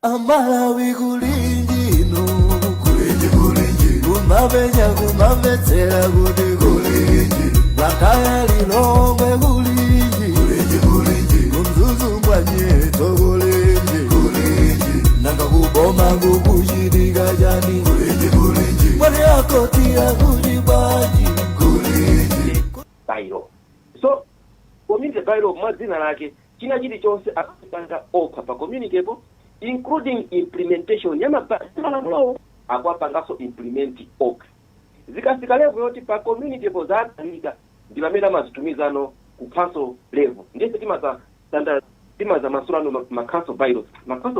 Amalawi kulinji no kulinji kumabenya kumabetsera kuti kulinji lakaya lilongwe kulinji kumzuzu mwanyeto kulinji nanga kuboma kukuchitika chani kulinji mwani yako tia kujibaji kulinji bairo. So community bairo mwazina lake china chili chonse akupanga okha pa community ebo including implementation ya mabalamulo akwapangaso implement okha zikafika level yoti pa community ebo zanika ndimamena mazitumizano ku council level ndese timaza standard timaza masulano ma council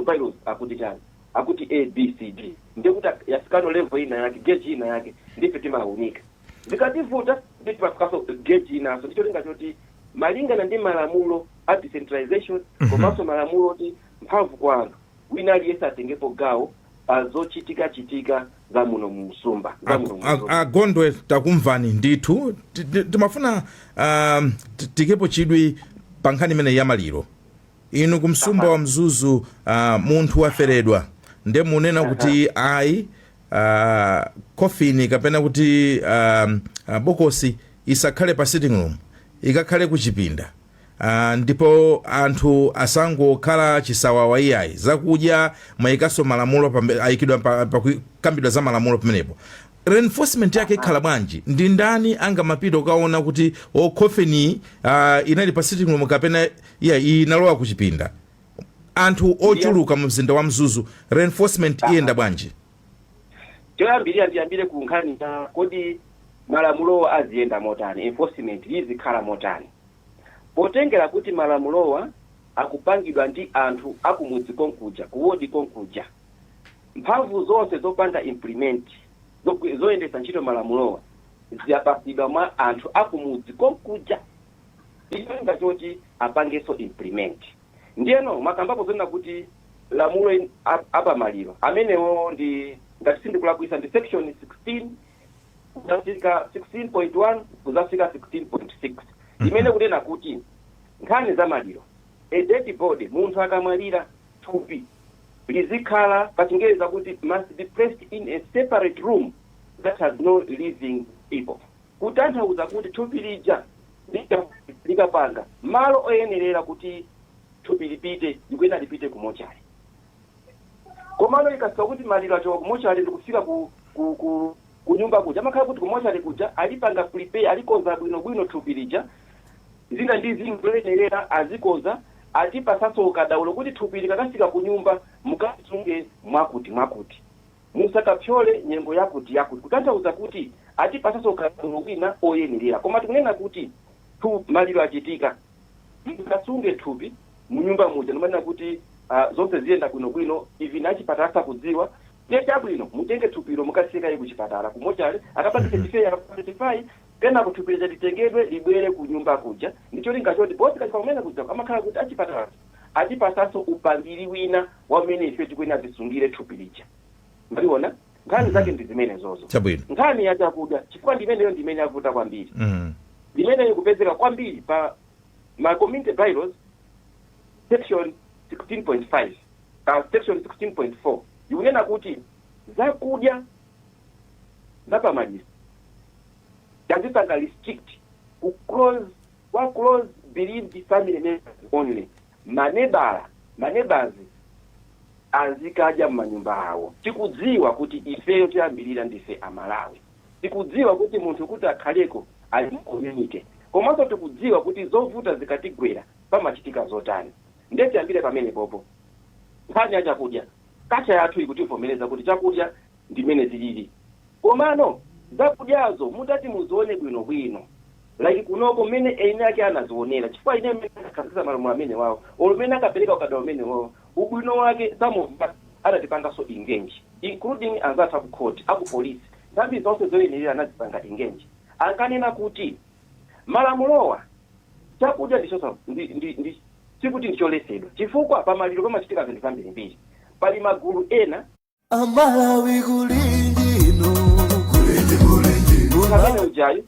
bylaws akuti chani akuti ABCD ndekuti yasikano level ina yake gauge ina yake ndife timaunika zikativuta ndipo pakaso gauge ina so ndicho linga choti malinga ndi malamulo a decentralization komanso malamulo oti mphamvu kwanu wina aliyesa atengepo gawo azochitika za muno msumba Gondwe takumvani ndithu timafuna tikepo chidwi pankhani imene ya maliro inu kumsumba wa mzuzu munthu waferedwa nde munena kuti ayi coffin kapena kuti bokosi isakhale pa sitting room ikakhale kuchipinda ndipo anthu asangokhala chisawawa iyayi zakudya mayikaso malamulo ayikidwa pakambidwa za malamulo pamenepo reinforcement yake ikhala bwanji ndi ndani angamapita ukaona kuti coffin inali pa sitting room kapena inalowa kuchipinda anthu ochuluka mu mzinda wa mzuzu reinforcement iyenda bwanji ndiyambire ku nkhani kodi malamulo aziyenda motani enforcement izikhala motani potengera kuti malamulowa akupangidwa ndi anthu akumudzi konkuja kuwodi konkuja mphamvu zonse zopanga implement zoyendesa ntchito malamulowa ziyapasidwa mwa anthu akumudzi konkuja icholinga choti apangeso implement ndiyeno makambapo zonena kuti lamulo apamaliro amenewo ndi ngati sindikulakwisa ndi section 16 kuzafika 16.1 kuzafika 16.6 imene kunena kuti nkhani za maliro a dead body munthu akamwalira thupi lizikhala pachingereza kuti must be placed in a separate room that has no living people kutanthauza kuti thupi lija likapanga malo oyenerera kuti thupi lipite likuyenera lipite ku mochari komano likafika kuti maliro achoka ku mochari likufika ku nyumba kuja amakhala kuti ku mochari kuja alipanga prepare alikonza bwinobwino thupi lija zina ndi zingoyenerera azikoza atipasaso ukadaulo kuti thupi likakafika ku nyumba mukasunge mwakuti musakapyole nyengo yakuti kutanthauza kuti atipasaso ukadaulo wina oyenerera koma tikunena kuti maliro achitika mukasunge thupi mu nyumba muja nomanena kuti zonse ziyenda bwinobwino even achipatala kudziwa chabwino mutenge thupilo mukasika iye kuchipatala kumochale akapatike tifeya akapatike pena kuthupilo litengedwe libwere ku nyumba kuja ndicho linga choti bosi kachika kumene kuja amakhala kuti achipatala achipasaso upangiri wina wamene ife tikwena zisungire thupilija maliona nkhani zake ndi zimene zozo nkhani ya chakudya chifukwa ndimene yavuta kwambiri ndimene ikupezeka kwambiri pa ma community bylaws section 16.5 section 16.4 ikunena kuti zakudya zapamalisi yazisanga restrict close believe the family members only maneighbors azikadya mumanyumba awo tikudziwa kuti ifeyo tiyambirira ndife Amalawi tikudziwa kuti munthu kuti akhaleko ali mu community komanso tikudziwa kuti zovuta zikatigwera pamachitika zotani ndeti ambire pamene popo nkhani ya chakudya kacha yathu ikutivomereza kuti chakudya ndimene zilili komano zakudyazo mutati muzione bwinobwino like kunoko mmene ene ake anazionera chifukwa ine mmene akakhaziza malamulo amene wawo olumene akapereka ukadaulo umene wawo ubwino wake samova adatipangaso engage including anzathu aku court aku police nthambi zonse zoyenera anazipanga engage ankanena kuti malamulowa chakudya ndichosa sikuti ndicholesedwa chifukwa pamaliro pamachitika zinthu zambirimbiri pali magulu ena Amalawi kulinji no kamene ujayi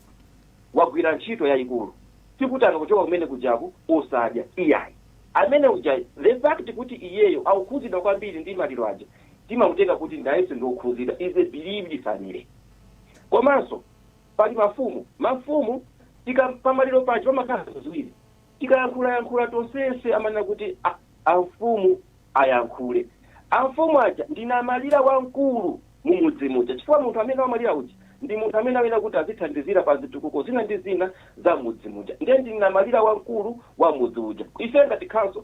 wagwira ntchito yayikulu sikuti akakuchoka kumene kujaku osadya iyayi amene uja the fact kuti iyeyo aukhuzidwa kwambiri ndi maliro aja timamutenga kuti ndayeso ndiokhuzidwa is a believed family. Komanso pali mafumu pamaliro pacho pamakhala ziwiri, tikayankhula tonsese amanena kuti amfumu ayankhule. Amfumu aja ndinamalira wamkulu mumudzi muja, chifukwa munthu amene wamalira uja ndi munthu amene amene kuti azithandizira pa zitukuko zina ndi zina za mudzi muja, ndiye ndinamalira wamkulu wa mudzi uja. Ife ngati council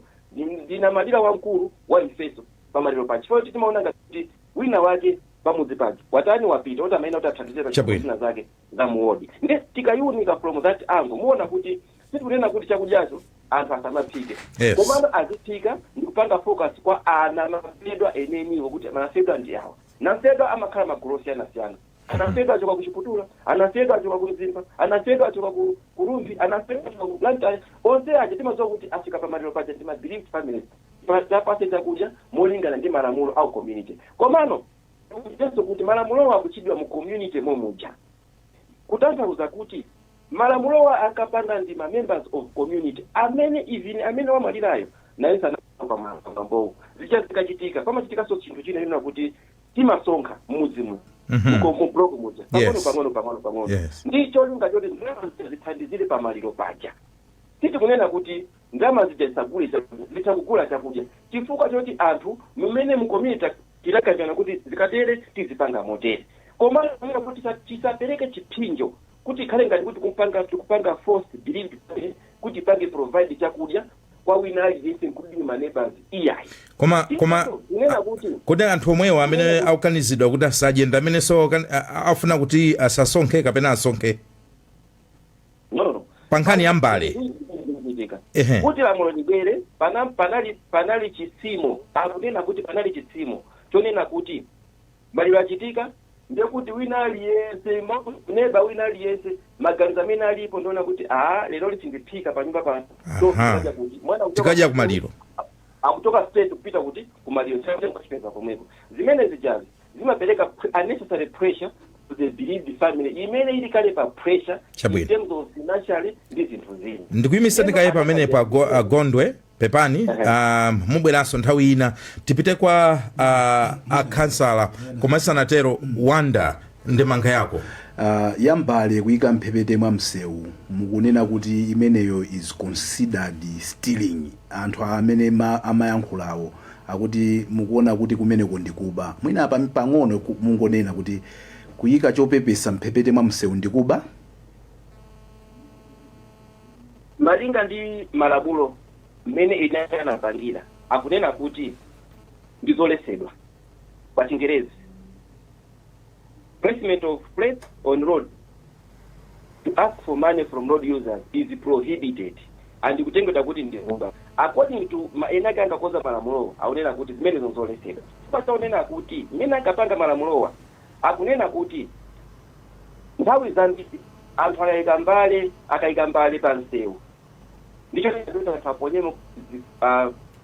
ndinamalira wamkulu wa ifeso pamaliro pacho, chifukwa timaona ngati wina wake pamudzi pacho watani wapita oti amaina kuti athandizira zina zake za muodi. Ndiye tikayunika from that angle muona kuti sikunena kuti chakudyacho anthu asamaphike, komano aziphika ndikupanga focus kwa ana mafedwa eneniwo kuti mafedwa ndi awa. Nafedwa amakhala magulu osiyana-siyana. Anafedwa achoka kuchiputula, anafedwa achoka kumzimba, anafedwa achoka kurumbi, anafedwa achoka kublanta. Onse aje timazowa kuti afika pamaliro paja ndi ma-bereaved families tapase chakudya molingana ndi malamulo au community. Komano ndiso kuti malamulo akuchidwa mu community momuja, kutanthauza kuti malamulo akapanda ndi ma members of community amene wamalirayo naye sana pamambo zichazichitika pamachitika so chinthu chine nina kuti timasonkha mudzi mu block muja pang'ono. Ndicho linga choti ndalama zithandizire pamaliro paja. Titi kunena kuti ndalama zitakugula chakudya chifukwa choti anthu mmene mu community tilakambirana kuti zikatere tizipanga motere. Koma kuti tisapereke chipinjo kuti khale ngati kuti kupanga force believed kuti pange provide chakudya kwa wina aliyense including my neighbors iyai. Koma kuti anthu omwewo amene akukanizidwa kuti asajenda amene so afuna kuti asasonkhe kapena asonkhe. No. Pankhani ya mbale. Kuti lamulo libere panali chisimo. Akunena kuti panali chisimo. Chonena kuti maliro achitika ndiye kuti wina aliyense neba wina aliyense maganizo amene alipo ndiona kuti lero litindiphika pa nyumba pa kuti mwana tikaja kumaliro akutoka state kupita kuti kumaliro chanje kuchipeza komweko. Zimene zijazi zimapereka unnecessary pressure to the bereaved family imene ili kale pa pressure in terms of financially ndi zinthu zina. Ndikuyimisa ndikaye pamene pa Gondwe pepani mubweranso nthawi ina tipite kwa akhansala koma sanatero Wanda ndi manga yako. Yambale kuyika mphepete mwa msewu mukunena kuti imeneyo is considered stealing. Anthu amene amayankhulawo akuti mukuona kuti kumeneko ndikuba. Mwina pang'ono mungonena kuti kuyika chopepesa mphepete mwa msewu ndikuba. Malinga ndi malamulo mmene inayanapangira akunena kuti ndizolesedwa kwa Chingerezi. Placement of plates on road to ask for money from road users is prohibited and kutengeta kuti ndikuba. According to enake angakoza malamulo akunena kuti zimene zonzolesedwa. Sipasa unena kuti mmene akapanga malamulowa akunena kuti nthawi zambiri anthu akayika mbale pa msewu ndicho kuti taponyemo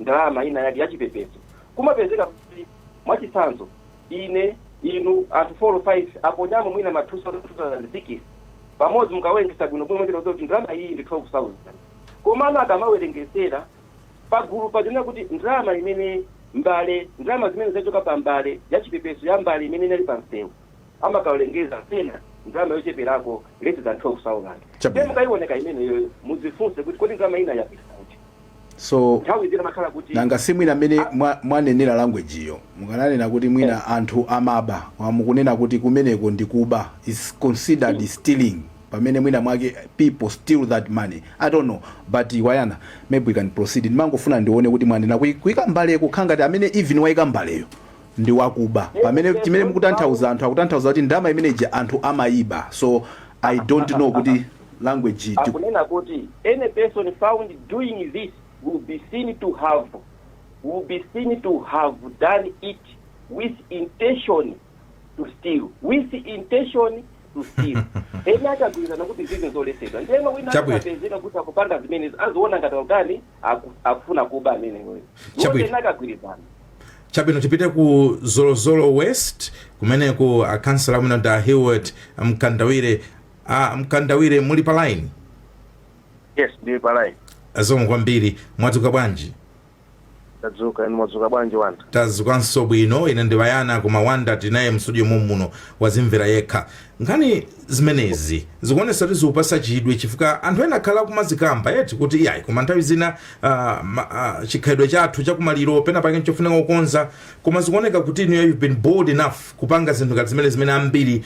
ndalama ina yake yachipepeso kumapezeka kuti mwachitsanzo inu anthu 4 or 5 aponyamo mwina ma 2006 pamodzi mukawengesa bwino bwino kuti ndalama iyi ndi 12,000 komano akamawerengesera pagulu padena kuti ndalama imene ndalama zimene zachoka pa mbale yachipepeso ya mbale imene inali pa msewu amakawelengeza pena ndalama yocheperako less than 12,000. Ndiye mukayioneka imeneyo muzifunse kuti kodi ndalama ina yapita kuti. So nanga simwina amene mwanenera language iyo mukananena kuti mwina anthu amaba mukunena kuti kumeneko ndikuba is considered stealing pamene mwina mwake people steal that money. I don't know but Wayana maybe we can proceed. Ndimangofuna ndione kuti mwanena kuyika mbale kukhangati amene even wayika mbaleyo ndi wakuba pamene chimene mukutanthauza anthu akutanthauza kuti ndalama imeneji anthu amayiba. So I don't know kuti language akunena kuti any person found doing this will be seen to have done it with intention to steal. Ena akagwirizana kuti zinthu zolesedwa ndiyeno wina akapezeka kuti akupanga zimene aziona ngati utani akufuna kuba ameneyo. Ena akagwirizana. Chabwino tipite ku Zolozolo West kumeneko akhansala mwina da Heward Mkandawire muli pa line. Yes, ndili pa line. Azomwe kwambiri mwatuka bwanji. tadzuka ni mwadzuka bwanji Wanda? Tadzukanso bwino, ine ndiwayana koma Wanda tinaye mstudio muno wazimvera yekha. Nkhani zimenezi zikuonesa kuti zikupasa chidwi chifukwa anthu ena akhala kumazikamba eti kuti iyayi koma nthawi zina chikhalidwe chathu chakumaliro pena pake chofunika kukonza, koma zikuoneka kuti you've been bold enough kupanga zinthu ngati zimene ambiri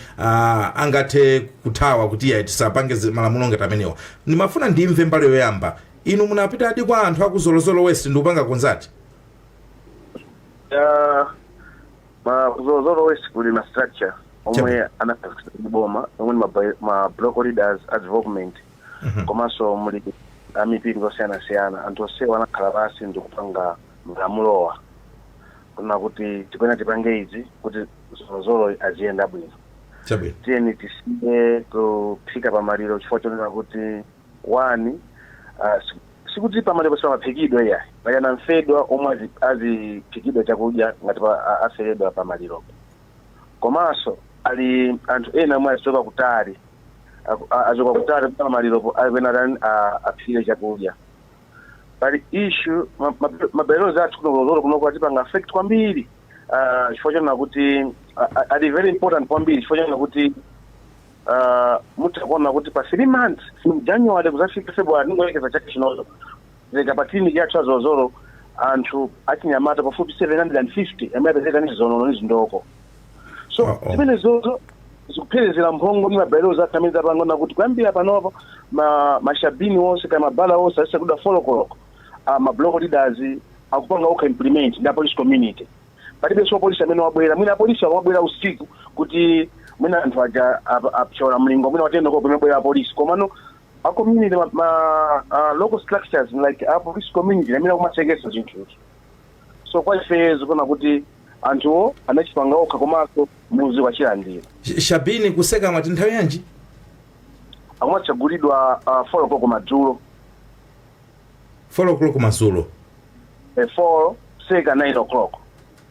angathe kuthawa kuti iyayi tisapange malamulo ngati amenewa. Ndimafuna ndimve mbali yoyamba, inu munapita adi kwa anthu aku Zolozolo West ndi kupanga konzati? Zolozolo West kuli na structure omwe anakuboma omwe ma block leaders advancement komanso muli amipingo siyana anthu onse wanakhala basi ndi kupanga malamulowa kuna kuti tipena tipange izi kuti Zolozolo aziyenda bwino. Tiyeni tisiye kuphika pamaliro chifukwa chonena kuti wani sikuti pamaliro sawaphikidwa iyayi bayana mfedwa omwe aziphikidwa chakudya ngati aferedwa pamaliro. Komanso ali anthu ena omwe azoka kutali pamaliro apenatani aphikire chakudya. Pali issue mabelozi athu kuno kunokuwa tipanga affect kwambiri chifukwa chonena kuti ali very important kwambiri chifukwa chonena kuti mutakuona kuti pa 3 months from January kuzafika February ningoyekeza chake chinozo zika patini yathu Zolozolo anthu achinyamata pafupi 750 amene apezeka ndi zonono ndi zindoko. So zimene zozo zikuphelezera mphongo ndi mabelozi akameza pangona kuti kuyambira panopo mashabini wonse kama mabala wonse asikuda follow ma block leaders akupanga uka implement na police community. Palibe so police amene wabwera mwina police wabwera usiku kuti mwina anthu aja apchola mlingo mwina watenda ko pemebwera police komano a community local structures like a police community amene kumachekesa zinthu. So kwa ife zikona kuti anthu anachipanga okha komanso muzi wachilandira. Shabini kuseka mati nthawi yanji? Akumachagulidwa 4 o'clock madzulo. 4 o'clock madzulo. 4 seka 9 o'clock.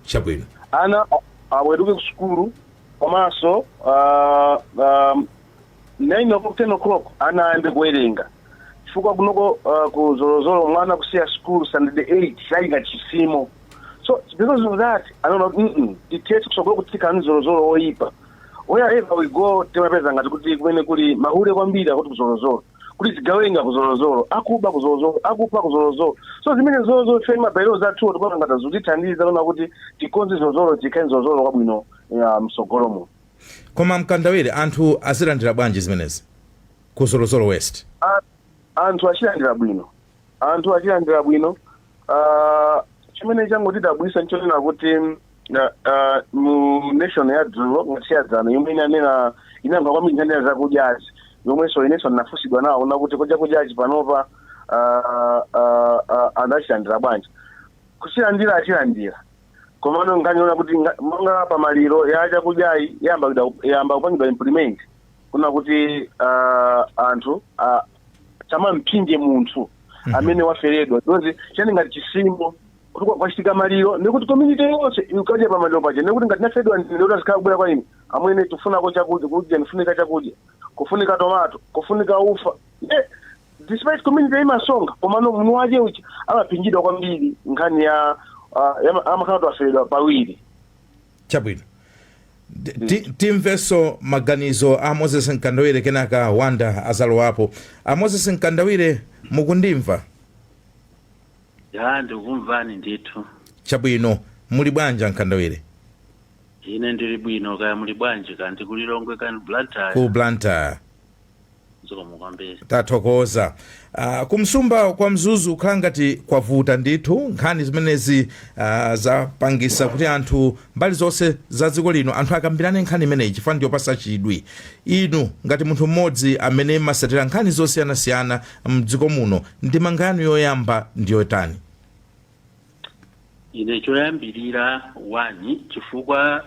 Chabwino. Ana aweruke ku skulu komanso 9 o'clock 10 o'clock ana aende kuwerenga. Chifukwa kunoko ku Zolozolo mwana kusiya school Sunday 8 sainga chisimo. So because of that, I don't know. It takes so go kutika Zolozolo oipa. Wherever we go, temapeza ngati kuti kumene kuli mahule kwambiri akuti ku Zolozolo. Kuti zigawenga ku Zolozolo, akuba ku Zolozolo, akupa ku Zolozolo. So zimene Zolozolo fema bailo za tuwa tukona ngata zutithandiza lona kuti tikonze Zolozolo tikhenze Zolozolo kwabwino ya msogolomo. Koma Mkandawire anthu azilandira bwanji zimenezi ku Zolozolo West? Anthu achilandira bwino. Anthu achilandira bwino. Chimene changu tidabwisa nchonena kuti mu nation ya dzulo ngasiyadzana yomwe inanena inanga kwambiri nkhani za kujaji yomwe so ineso nafusidwa nawo na kuti kujaji panopa anachilandira bwanji kuchilandira achilandira komano nganyona kuti manga pamaliro yacha kujayi yamba kupangidwa implement kuna kuti anthu chama mpinje munthu amene waferedwa dozi chani ngati chisimo kuti kwachitika maliro nekuti community yonse ikaje pamaliro paje nekuti ngati nafedwa ndinoda zikabwera kwa ine amwene tufunako chakudya kudya nifunika chakudya kufunika tomato kufunika ufa despite community imasonga komano munu waje uchi amapinjidwa kwambiri nkhani ya amakhala twaferedwa pawiri. Chabwino. Timveso maganizo a Moses Nkandawire kenaka Wanda azalowapo. A Moses Nkandawire mukundimva? Ya ndikumvani ndithu. Chabwino, muli bwanja Nkandawire? Ine ndili bwino kaya muli bwanji kanti kulilongwe kan Blantyre. Ku Blantyre. Zikomo kwambiri. Tathokoza. Kumsumba kwa Mzuzu khangati kwavuta ndithu nkhani zimenezi zapangisa kuti anthu mbali zonse za dziko lino anthu akambirane nkhani imeneyi chifukwa ndiyopasa chidwi. Inu ngati munthu mmodzi amene masatira nkhani zosiyanasiyana mdziko muno ndemanga yanu yoyamba ndiyotani? Ine choyambirira wani chifukwa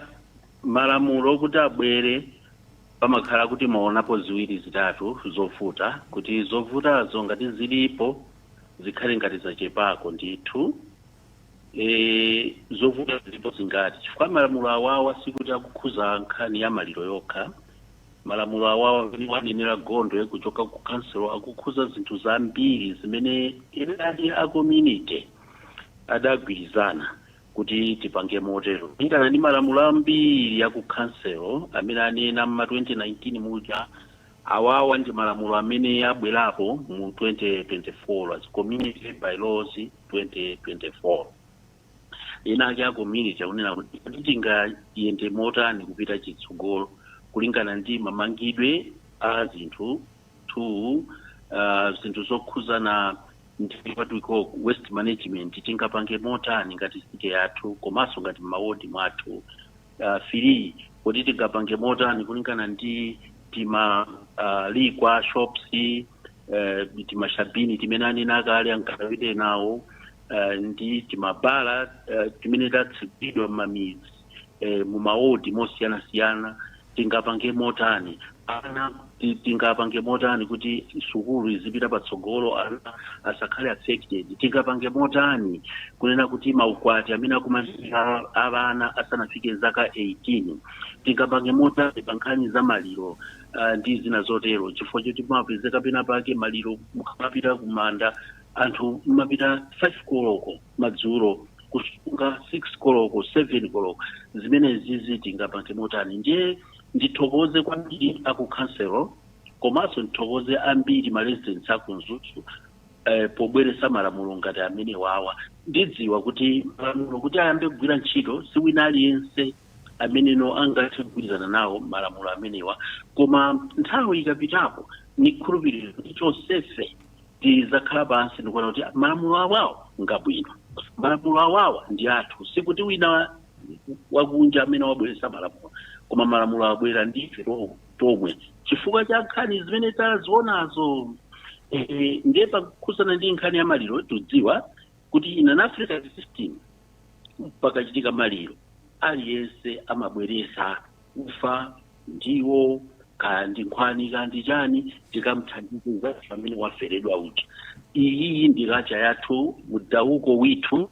malamulo kuti abwere pamakhala kuti maonapo ziwiri zitatu zovuta kuti zovutazo ngati zilipo zikhale ngati zachepako ndithu zovuta zilipo zingati chifukwa malamulo awawa sikuti akukhuza nkhani ya maliro yokha. Malamulo awawa wanenera gondo yekuchoka ku council akukhuza zinthu zambiri zimene inali a community adagwirizana kuti tipange motero ingana ndi malamulo ambiri ya ku council amene anena mu 2019 muja awawa ndi malamulo amene abwerapo mu 2024 as community bylaws 2024 ina ya community akunena kuti tingayende motani kupita chitsogolo kulingana ndi mamangidwe a zinthu zinthu zokhuzana ndi what we call waste management tingapange motani ngati city yathu komanso ngati mawodi mwathu free kuti tingapange motani kulingana ndi tima likwa shops timashabini timenani nakale ankadawide nawo ndi timabala timene tatsigidwa m'mamizi mu mawodi mosiyana-siyana tingapange motani ana tingapange motani kuti sukulu izipita patsogolo ana asakhale affected tingapange motani kunena kuti maukwati amene akumachita abana asanafike zaka 18 tingapange motani pankhani za maliro ndi zina zotero chifukwa choti mapezeka pena pake maliro mukamapita kumanda anthu mapita 5 koloko madzulo kusunga 6 koloko 7 koloko zimene zizi tingapange motani ndiye ndithokoze kwambiri aku council komanso ndithokoze ambiri ma residents akunzuzu pobweresa malamulo ngati amene wawa ndidziwa kuti malamulo kuti ayambe kugwira ntchito siwina aliyense ameneno angathe kugwirizana nawo malamulo amenewa koma nthawi ikapitapo nikhulupirira kuti chonsefe tizakhala pansi ndikuona kuti malamulo awawo ngabwino malamulo awawa ndi athu sikuti wina wakunja amene wabweresa malamulo koma malamulo abwera ndife tomwe chifukwa cha nkhani zimene tazionazo ndiye pakukhuzana ndi nkhani ya maliro tudziwa kuti in an African system pakachitika maliro aliyense amabweresa ufa ndiwo kandi nkhwani kandi chani tikamthandiza pamene waferedwa uja iyi ndi kacha yathu mudauko withu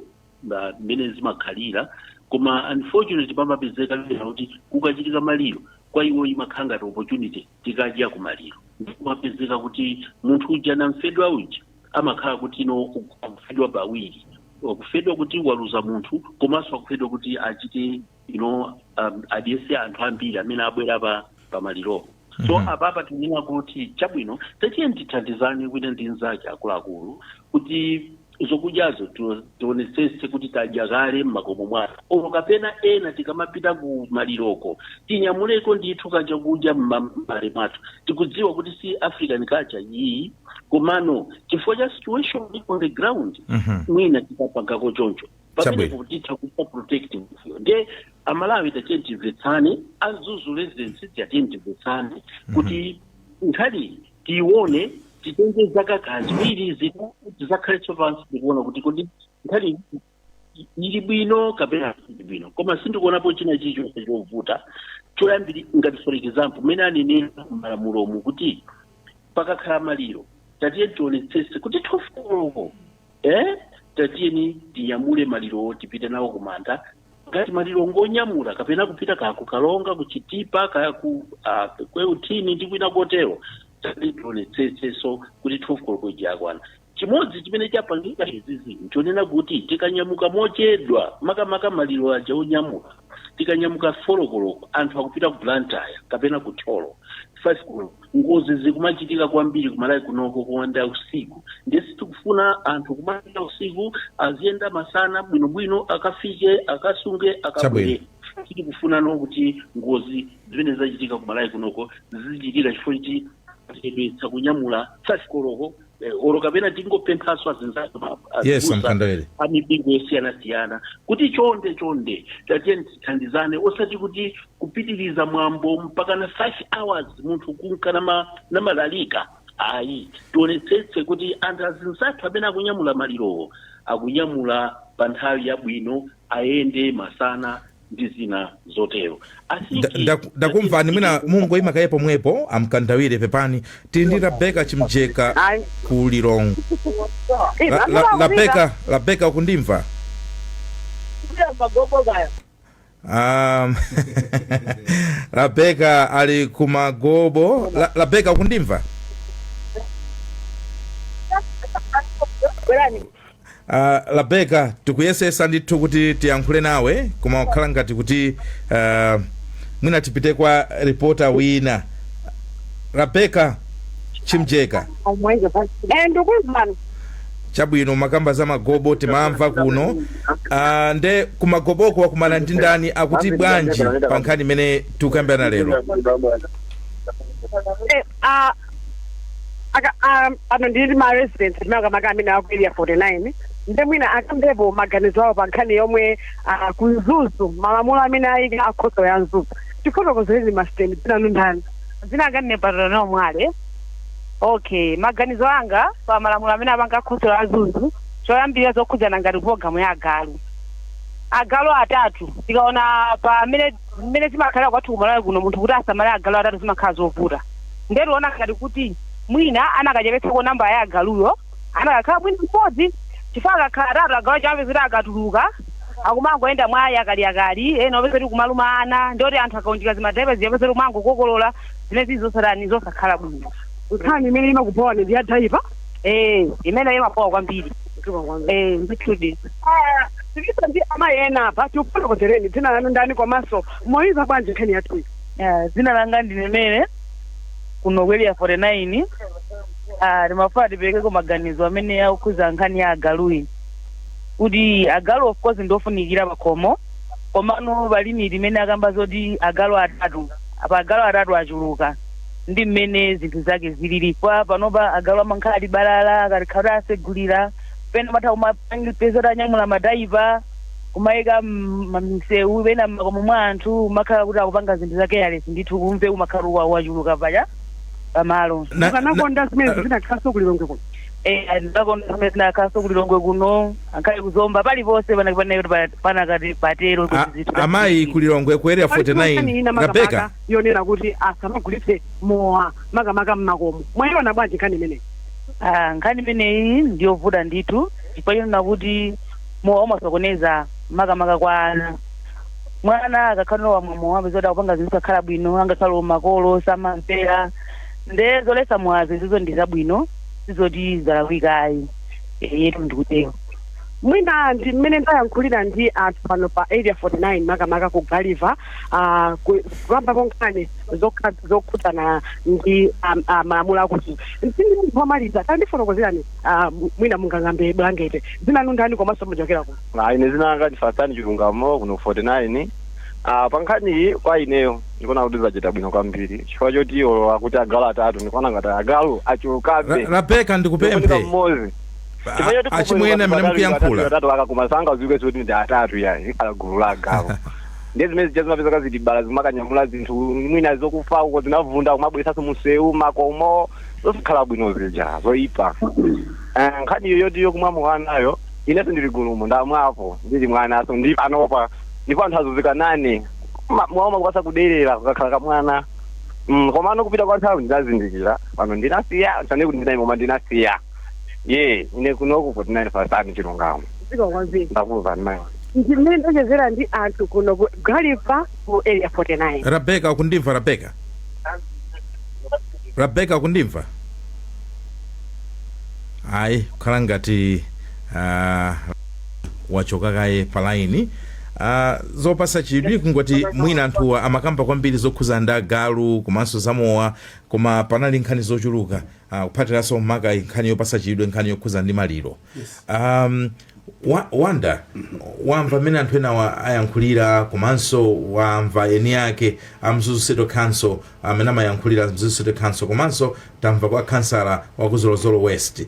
mmene zimakhalira koma unfortunately pamapezeka kuti kukachitika maliro kwa iwo imakhala ngati opportunity tikadya ku maliro kumapezeka kuti munthu uja namfedwa uja amakhala kuti akufedwa pawiri akufedwa kuti waluza munthu komanso akufedwa kuti achite adyese anthu ambiri amene abwera pa maliro so apapa tinena kuti chabwino tatiye tithandizane kwina ndi nzake akuluakulu kuti zokudyazo tionetsetse kuti tadya kale m'makomo mwathu olo kapena ena tikamapita ku maliroko tinyamuleko ndithu kaja kudya m'male mwathu tikudziwa kuti si African culture iyi komano chifukwa cha situation on the ground mwina tikapangako choncho pamene kutitha kupa protect ndiye amalawi tachimvetsane azuzu residents tachimvetsane kuti nkhani tione titenge zaka kazwiri zizakhale tsopano tikuona kuti nkhani ili bwino kapena ili bwino koma sindikuonapo china chilichonse chovuta choyambiri ngati for example mmene anenera malamulomu kuti pakakhala maliro tatiye tionetsese kuti tofoloko tatiyeni tiyamule maliro tipite nawo kumanda ngati maliro ngonyamula kapena kupita kakukalonga kuchitipa kweutini ndi kwina kotero tionetsetseso kuti tofoloko jakwana chimodzi chimene chapangika izizi nchonena kuti tikanyamuka mochedwa makamaka maliro aja onyamuka tikanyamuka folokoloko anthu akupita ku Blantyre kapena ku Tholo 5 koloko ngozi zikumachitika kwambiri kumalawi kunoko kuwanda usiku ndiye sitikufuna anthu kumapita usiku aziyenda masana bwinobwino akafike akasunge akabwere tikufuna kuti ngozi zimene zachitika kumalawi kunoko zizichitika chifukwa choti tiyedwetsa kunyamula 5 koloko oro kapena tingopemphaso azinzako amipingo yosiyana-siyana kuti chonde tatiye tithandizane osati kuti kupitiriza mwambo mpaka na 5 hours munthu kunkana na malalika ayi tionetsetse kuti anthu azinzathu amene akunyamula malirowo akunyamula pa nthawi yabwino ayende masana ndi zina zotero ndakumvani mwina mungu imakaye pomwepo amkandawire pepani tili ndi Rebecca Chimjeka ku Lilongwe. Rebecca ukundimva? Rebecca ali kumagobo. Rebecca ukundimva? Rebecca tikuyesesa ndithu kuti tiyankhule nawe koma wakhala ngati kuti mwina tipite kwa reporter wina. Rebecca Chimjeka chabwino makamba za magobo timamva kuno nde kumagoboko wakumana ndi ndani akuti bwanji pa nkhani imene tikukambirana lero? ano ndiri ma residents makamaka amene aku area 49 nde mwina akambepo maganizo awo pa nkhani yomwe kuzuzu malamulo amene ayika akhoso ya nzuzu tifotokozereni masiteni tinanu ndani zinangane patano mwale. Okay, maganizo anga pa malamulo amene apanga akhoso ya nzuzu choyambira zokhudzana ngati program ya agalu atatu tikaona pa mmene timakhala kwathu kumalawi kuno munthu kuti asamale agalu atatu zimakhala zovuta. Ndero ona ngati kuti mwina anakachepetsako namba ya agaluyo anakakhala mwina mpodzi chifaka khala agalu chambe zira akatuluka akumangoenda mwayi akali eno pezeti kumaluma ana ndoti anthu akaunjika zimadaiva ziyapezeti kumango kokolola zimene zizosarani zosakhala bwino. Nkhani imene imakupowa ndi yadhaiva imene imapowa kwambiri nditudi tikisa ndi amayi ena apa tiufotokozereni dzina lanu ndani komanso moyiza bwanji nkhani yathu? Dzina langa ndinemere kuno area 49 timafuna tiperekeko maganizo amene akukhuza nkhani ya agaluyi kuti agalu of course ndofunikira pakhomo komano balimiti imene akamba zoti agalu atatu apa agalu atatu achuluka ndi mmene zinthu zake zililipo panopa agalu amankhali ali balala akatikhala asegulira pena matha kumapezera anyamula madaiva kumayika mamisewu pena mmakomo mwa anthu makhala kuti akupanga zinthu zake yalesi ndithu kumve kumakhala wachuluka paja pamalo ukanakonda zimene zinakhaso kulilongwe kuno ndakonda zimene zinakhaso kulilongwe kuno ankhale kuzomba paliponse panakati patero amayi kulilongwe ku area 49 Rebecca yonena kuti asamagulitse mowa makamaka mmakomo mwayiona bwanji nkhani imeneyi? Nkhani imeneyi ndiyovuta ndithu chifukwa yonena kuti mowa umasokoneza makamaka kwa ana. Mwana akakhala wamwa apezoti akupanga zinthu zakhala bwino angakhala makolo samampera nde zolesa mwazi zizo ndi zabwino zizoti zalawikayi yetu ndikutero. Mwina ndi mmene ndayankhulira ndi anthu pano pa area 49 makamaka ku Galiva kuyamba konkhani zokhudzana ndi malamulo akuti ndi munthu wamaliza tandifotokozerani mwina mungangambe bwangete dzina lanu ndani komanso muchokera kuno? Ine dzina langa ndi Fasani Chilungamo kuno 49 pa nkhani iyi kwa ineyo ndikuona kuti zachita bwino kwambiri chifukwa choti iwo akuti agalu atatu ndikuona ngati agalu achulukabe. Rebecca ndikupemphe achimwene amene mukuyankhula atatu akakumasanga ziwike zoti ndi atatu yayi ikhala gulu la agalu ndi zimene zija zimapezeka zitibala zimakanyamula zinthu mwina zokufa uko zinavunda kumabweresanso musewu makomo zosakhala bwino zija zoyipa. Nkhani iyo yoti yokumwa muwanayo inenso ndili gulumo ndamwapo ndili mwanaso ndi panopa ndipo anthu azuzika nane mwaoma kukwasa kuderera kukakhala kamwana komano kupita kwa nthawi ndinazindikira pano ndinasiya sane kuti ndinayi koma ndinasiya ine kunoku 49 Fasani Chilungamo ndakuza ndimayi ndimene ndachezera ndi anthu kuno ku Galiva ku area 49. Rebecca ukundimva? Rebecca ukundimva? ayi kukhala ngati wachoka kaye palaini. Zopasa chidwi kungoti mwina anthu amakamba kwambiri zokhuza ndi agalu komanso zamowa koma panali nkhani zochuluka kuphatiranso maka nkhani yopasa chidwi nkhani yokhuza ndi maliro. Wanda wamva mmene anthu ena ayankhulira komanso wamva eni yake Mzuzu City Council amene amayankhulira Mzuzu City Council komanso tamva kwa kansala wa ku Zolozolo West.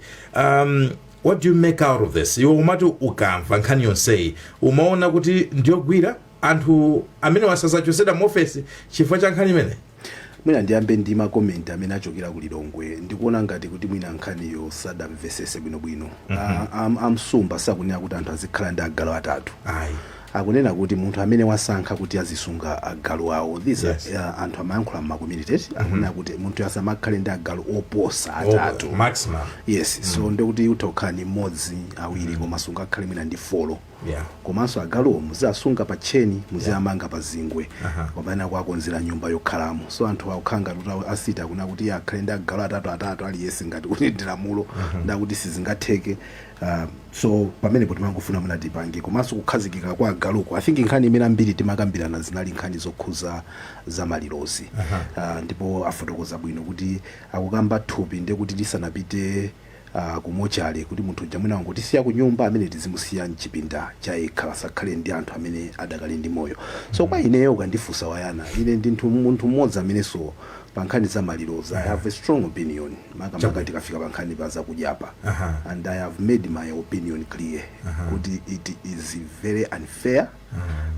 What do you make out of this? Iwe umati ukamva nkhani yonseyi umaona kuti ndiyogwira anthu amene wasazachosera muofesi chifukwa cha nkhani imene? Mwina ndiyambe ndi makomenti amene achokera ku Lilongwe ndikuona ngati kuti mwina nkhaniyo sadamvesese bwinobwino. Amsumba sakunena kuti anthu azikhala ndi agalu atatu. Akunena kuti munthu amene wasankha kuti azisunga agalu awo anthu amayankhula m'makommunity akunena kuti munthu asamakhale ndi agalu oposa atatu maximum. Yes, so ndikuti utokhala ni mmodzi awiri koma sungakhale mwina ndi 4 komanso agaluwo muziasunga pa cheni muziamanga pa zingwe pamene kwakonzera nyumba yokhalamo so anthu akukhanga kuti asita kuna kuti akhale ndi agalu atatu aliyense ngati kuti ndi lamulo ndakuti sizingatheke so pamene timangofuna muna tipange komanso kukhazikika kwa agaluko I think nkhani imene ambiri timakambirana zinali nkhani zokhuza za malirozi ndipo afotokoza bwino kuti akukamba thupi ndiye kuti lisanapite kumochale kuti munthu jamwina wangu tisiya kunyumba amene tizimusiya mchipinda cha yekha sakhale ndi anthu amene adakali ndi moyo so kwa ineyo ukandifunsa wayana ine ndi munthu mmodzi amenenso pa nkhani za malirozi I have a strong opinion makamaka tikafika pa nkhani pa zakudyapa and I have made my opinion clear kuti it is very unfair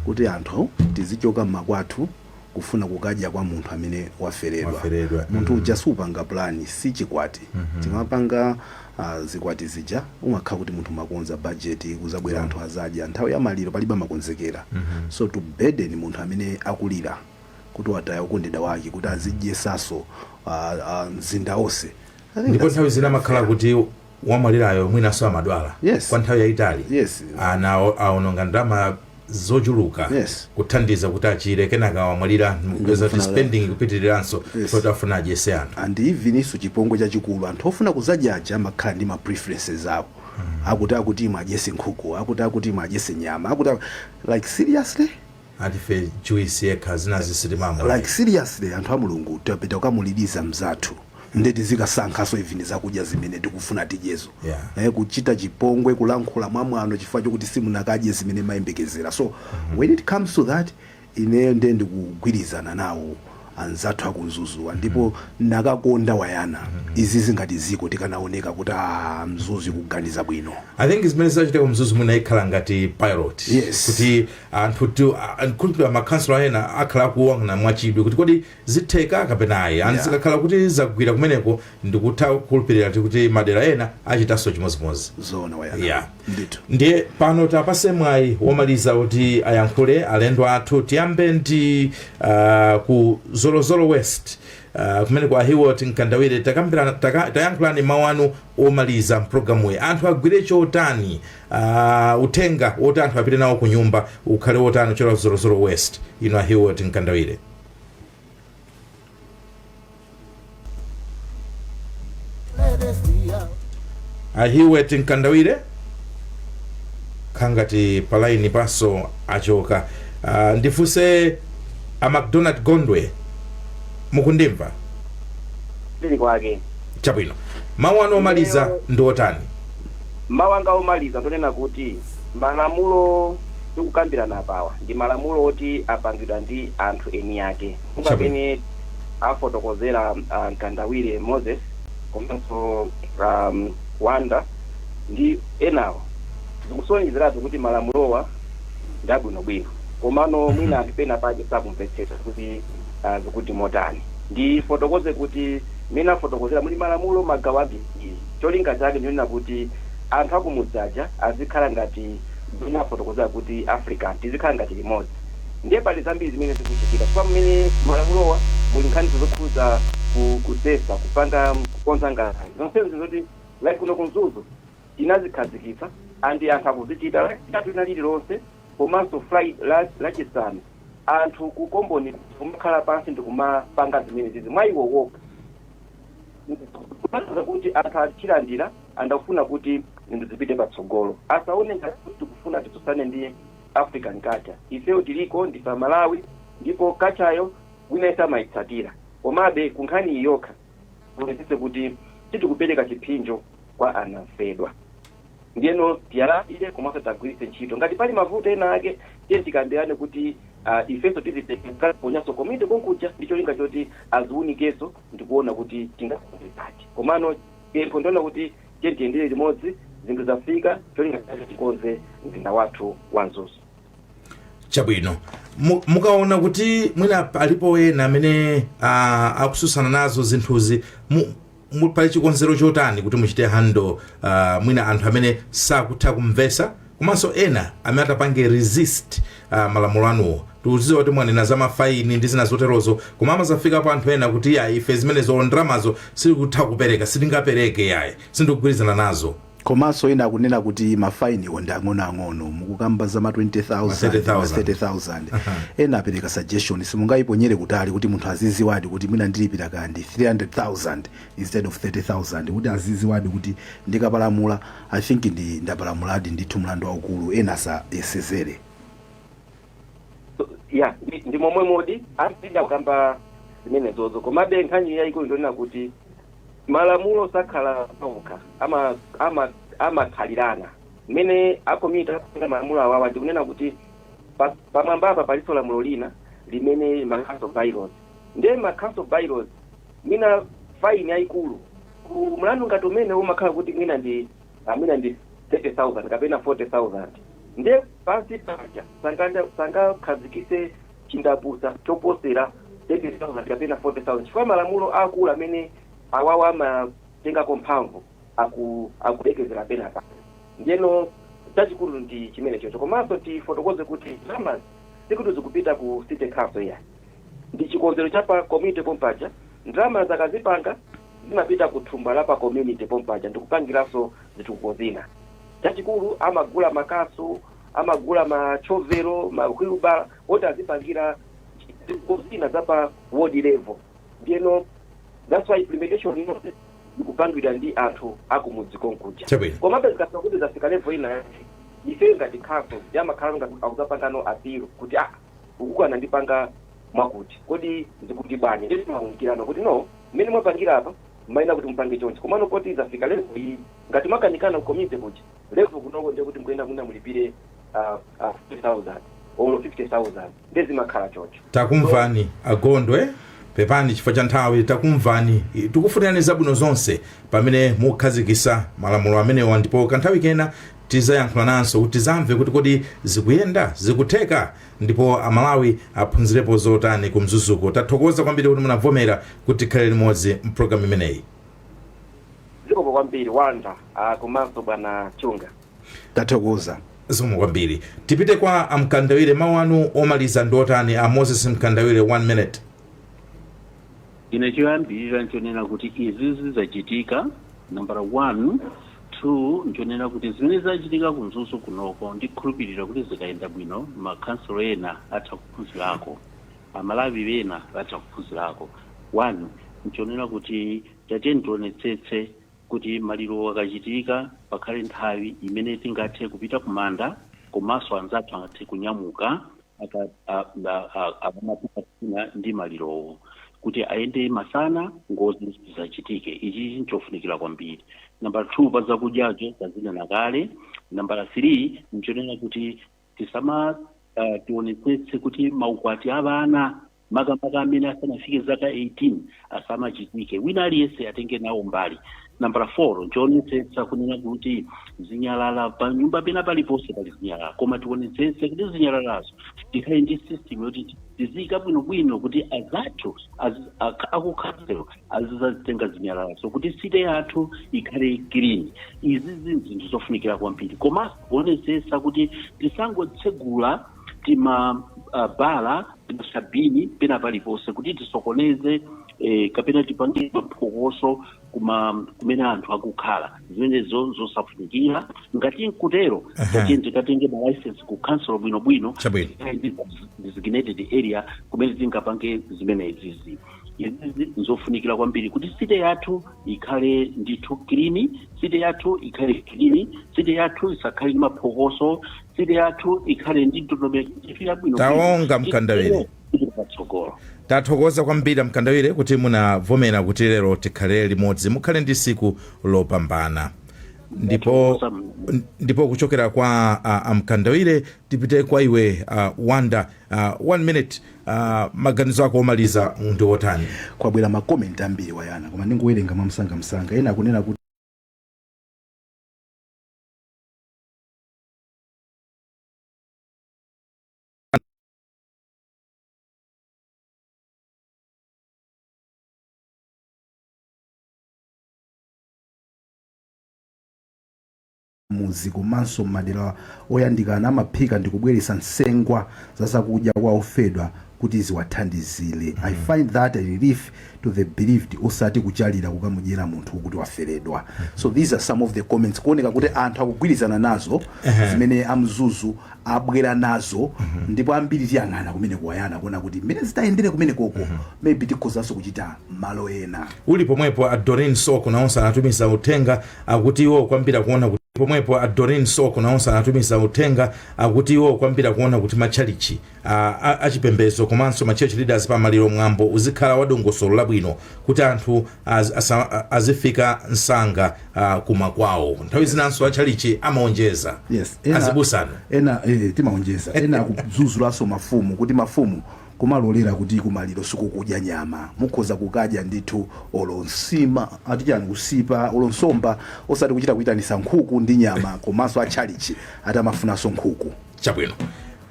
kuti anthu tizichoka mmakwathu kufuna kukadya kwa munthu amene waferedwa munthu uja supanga plani si chikwati timapanga zikwati zija umakhala kuti munthu makonza budget kuzabwera anthu azadya nthawi ya maliro palibe makonzekera so to burden munthu amene akulira kuti wataya ukondedwa wake kuti azidye saso mzinda onse ndipo nthawi zina makhala kuti wamalirayo mwinaso amadwala kwa nthawi yayitali ana aononga ndalama zochuluka kuthandiza kuti achire kenaka wamwalira mpeza kuti spending kupitiriranso kuti afuna adyese anthu and even isu chipongwe chachikulu anthu ofuna kuzadyaja amakhala ndi ma preferences awo akuti imwe adyese nkhuku akuti imwe adyese nyama like seriously atife juice yekha zinazisilimamo like seriously anthu a mulungu tapita kukamulidiza mzathu ndeti zikasankhaso even zakudya zimene tikufuna tijezo kuchita chipongwe kulankhula mwamwano chifukwa chokuti simunakadye zimene mayembekezera so when it comes to that ine ndiye ndikugwirizana nawo anzathu akunzuzu ndipo nakakonda wayana izi zingati ziko tikanaoneka kuti mzuzu kuganiza bwino I think zimene zachita kumzuzu munaikhala ngati pilot kuti anthu kulipira makansela ena akhala kuwanga mwachidwe kuti kodi zitheka kapena ayi anzikakhala kuti zagwira kumeneko ndikutha kulipirira kuti madera ena achitaso chimozimozi zona wayana ndiye pano tapase mwayi womaliza kuti ayankhule alendo athu tiyambe ndi ku Zolozolo West kumene kwa Hiwot Nkandawire tayankhulani mawanu omaliza programu ye anthu agwire chotani utenga woti anthu apite nawo ku nyumba ukhale wotani chora Zolozolo West ino Hiwot Nkandawire Hiwot Nkandawire khangati palaini paso achoka ndifuse a McDonald Gondwe mukundimva ndili kwake chabwino mawu ano omaliza ndi otani mawu anga omaliza ndonena kuti malamulo tikukambirana pawa ndi malamulo oti apangidwa ndi anthu eni yake pamene afotokozera Nkandawire Moses komanso Wanda ndi enawo zikusonyezeratu kuti malamulowa ndi abwinobwino komano mwina apipena pake sakumvetsetsa kuti zikuti motani ndi fotokoze kuti mina fotokozera muli malamulo magawo ambiri cholinga chake ndinena kuti anthu akumudzaja azikhala ngati mina fotokozera kuti Africa tizikhala ngati limodzi ndiye pali zambiri zimene zikuchitika kwa mmene malamulowa muli nkhani zokhuza kusesa kupanga kukonza ngati zonse zoti like kuno kumzuzu tinazikhazikitsa andi anthu akuzichita tatu inalili lonse komanso lachisanu anthu kukomboni kumakhala pansi ndikumapanga zimene zizi mwayiwo woka kumaza kuti anthu achilandira andakufuna kuti ndizipite patsogolo asaone ngati kufuna titusane ndi African culture ifeyo tiliko ndifa Malawi ndipo kachayo winaisa maitsatira komabe kunkhani iyoka kunesise kuti tikupereka chipinjo kwa anafedwa ndiyeno tiyala ile komanso tagwiritse ntchito ngati pali mavuto ena ake tiye tikambirane kuti ifeso tiziteka ponyaso komite konkuja ndicho linga choti aziunikeso ndikuona kuti tingakonzekati komano kempho ndona kuti tiye tiyendere limodzi zinthu zafika cholinga chake tikonze mzinda wathu wanzuzu chabwino mukaona kuti mwina alipo ena amene akususana nazo zinthuzi pali chikonzero chotani kuti muchite hando mwina anthu amene sakutha kumvesa komanso ena amene atapange resist malamulo anuwo tuziwa kuti mwanena za mafaini ndi zina zoterozo koma amazafika pa anthu ena kuti ife zimene zondramazo sitikutha kupereka sitingapereke yayi sindikugwirizana nazo komanso ena akunena kuti mafainiwo ndi ang'onoang'ono mukukamba za ma 20,000 30,000 ena apereka suggestion simungayiponyere kutali kuti munthu aziziwadi kuti mwina ndilipira kandi 300,000 instead of 30,000 kuti aziziwadi kuti ndikapalamula I think ndapalamuladi ndithu mlandu waukulu ena asesere ya ndi momwe modi apinda kukamba zimene zozo komabe nkhani yayikulu ndionena kuti malamulo sakhala pauka amakhalirana mmene akomita malamulo awawa ndikunena kuti pamwambapa paliso lamulo lina limene ma-council bylaws ndiye ma-council bylaws mina faini yayikulu ku mlandu ngati umene umakhala kuti mwina ndi 30,000 kapena 40,000 ndiye pansi paja sangakhazikise chindapusa choposera 30,000 kapena 40,000 chifukwa malamulo akulu amene awawa amatengako mphamvu akudekezera pena pa ndiyeno chachikulu ndi chimene chocho komanso tifotokoze kuti ndalama sikuti zikupita ku city council ya ndi chikonzero cha pa community pompaja ndalama zakazipanga zimapita ku thumba la pa community pompaja ndikupangiranso zitukuko zina chachikulu amagula makasu amagula machovero mahwilubala oti azipangira zitukuko zina za pa ward level ndiyeno that's why implementation inote ikupangidwa ndi anthu akumudzi konkuja komabe zikafika kuti zafika level ina ife ngati council yamakhala ngati akuzapangano apiro kuti ukuku anandipanga mwakuti kodi zikuti bwanji ndi timawunikirana kuti no mmene mwapangira apa maina kuti mpange chonchi komano poti zafika level iyi ngati makanikana kukomite kuti level kunoko ndiye kuti mkuyenda mwina mulipire 50,000 or 50,000 ndezi makhala chocho takumvani Agondwe pepani chifukwa cha nthawi takumvani tikufunirani zabwino zonse pamene mukhazikisa malamulo amenewa ndipo kanthawi kena tizayankhula nanso kuti zamve kuti kodi zikuyenda zikutheka ndipo amalawi aphunzirepo zotani ku mzuzuko tathokoza kwambiri kuti munavomera kuti tikhale limodzi mpulogalamu imeneyi zikomo kwambiri Wanda komanso bwana Chunga tathokoza zikomo kwambiri tipite kwa amkandawire mawu anu omaliza ndotani a Moses Mkandawire 1 minute ine choyambirira nchonena kuti izi zizachitika number 1 2 nchonena kuti zimene zachitika kumzuzu kunoko ndikhulupirira kuti zikayenda bwino makhansolo ena atha kuphunzirako amalawi bena atha kuphunzirako 1 nchonena kuti tatiyeni tionetsetse kuti maliro akachitika pakhale nthawi imene tingathe kupita kumanda komanso anzathu angathe kunyamuka akamapita ndi malirowo kuti aende masana ngozi zachitike ichi nchofunikira kwambiri number 2 pa zakudyazo tazinena kale number 3 nchonena kuti tisama tionetsetse kuti maukwati abana makamaka amene asanafike zaka 18 asamachitike wina aliyense atenge nawo mbali number 4 nchionetsetsa kunena kuti zinyalala pa nyumba pena paliponse pali zinyalala koma tionetsetse kuti zinyalalazo tikhale ndi system yoti tizika bwinobwino kuti azathu akukhanselo azizazitenga zinyalalazo kuti site yathu ikhale clean izi zinthu zofunikira kwambiri koma tionetsetsa kuti tisangotsegula tima bala sabini pena paliponse kuti tisokoneze kapena tipange phokoso kumene anthu akukhala zimene zosafunikira ngati nkutero tikatenge ma license ku council bwinobwino designated area kumene tingapange zimene izizi nzofunikira kwambiri kuti site yathu ikhale ndithu clean site yathu ikhale clean site yathu isakhale ndi maphokoso site yathu ikhale ndi ndondomeko bwino taonga Mkandawire tathokoza kwambiri Mkandawire kuti munavomera kuti lero tikhale limodzi mukhale ndi siku lopambana ndipo kuchokera kwa Mkandawire tipite kwa iwe Wanda 1 minute maganizo ako omaliza ndi otani kwabwera makomenti ambiri wayana koma ndingowerenga mwamsanga ena akunena kuti muzi komanso madera oyandikana amaphika ndi kubweretsa nsengwa zasakudya kwa ofedwa kuti ziwathandizire. I find that a relief to the bereaved osati kuchalira kukamudyera munthu kuti waferedwa. So these are some of the comments kuoneka kuti anthu akugwirizana nazo zimene amzuzu abwera nazo ndipo ambiri tiyang'ana kumene kuwayana kuona kuti mmene zitayendere kumene koko maybe tikhozanso kuchita malo ena. Uli pomwepo Doreen Soko naonse anatumiza uthenga akuti iwo kwambira kuona kuti pomwepo Doreen Soko naonse anatumiza uthenga akuti iwo kwambira kuona kuti machalichi achipembedzo komanso ma church leaders pamaliro mwambo uzikhala wadongosolo labwino kuti anthu azifika nsanga kumakwawo. Nthawi zinanso achalichi amaonjeza. Yes, azibusana ena timaonjeza ena kuzuzulaso mafumu kuti mafumu kumalolera kuti kumaliro sikukudya nyama mukhoza kukadya ndithu olonsima atichani kusipa olonsomba osati kuchita kuitanisa nkhuku ndi nyama komanso achalichi atamafunaso nkhuku. Chabwino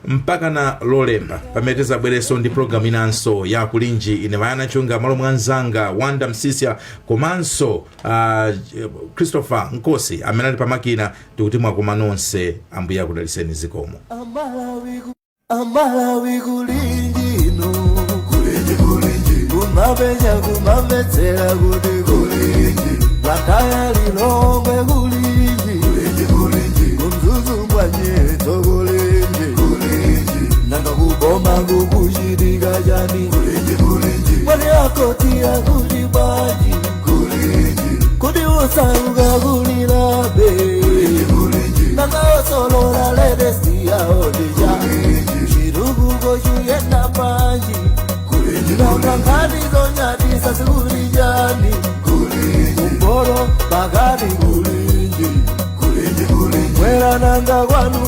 mpaka na Lolemba pameteza bwereso ndi program inanso ya kulinji ine mayana chunga malo mwanzanga Wanda Msisia komanso Christopher Nkosi amenali pamakina tikuti mwakoma nonse ambuya kudaliseni zikomo. Amalawi kulinji no kulinji kumabenya kumabetsera kuti kulinji bataya lilongwe kulinji kumzuzu mwanyeto kulinji nanga kuboma kukuchitika chani mwani akotia kulibaji kuti usauka kulilabe nanga osolola ledesi yaodija chiruguko chuyenda panji nanga ngani zonyatisa sikulijani kumboro pakati kulinji mwera nanga kwanu